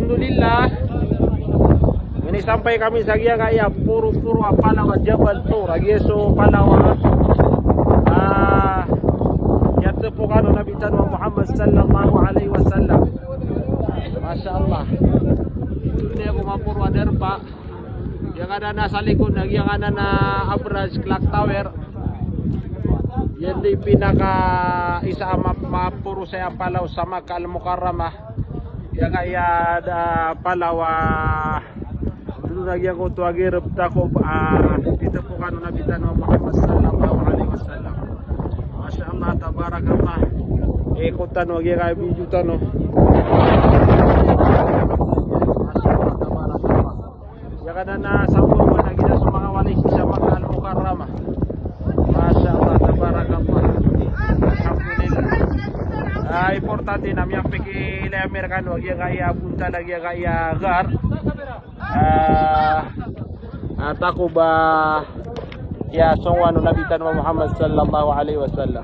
alhamdulillah. Ini sampai kami sa giya kaya puro Palawa Jabal Sur, agiso Palawa. Yatsa po kano nabitan wa Muhammad sallallahu alaihi wasallam. Masya Allah. Ini ako mapuro derpa. Yang ada na sa likod, yang ada na Average Clock Tower. Yan di pinaka isa mapuro sa Palaw sa Makkah Al-Mukarramah. Yang kaya Palawa dulu lagi ako tuwagirap tako dito po kano nabitan wa Muhammad sallallahu alaihi wasallam. Masya Allah, tabarakallah. Ikot tano, kaya kaya video tano. Yan ka na sabon mo na gina sa mga wali sa Makkah Al-Mukarramah. Masya Allah, tabarakallah. Alhamdulillah. Importante na miyang piki Amerikano, kaya kaya punta lagi kaya gar. At ako ba ya songwano nabitan wa Muhammad sallallahu alaihi wasallam.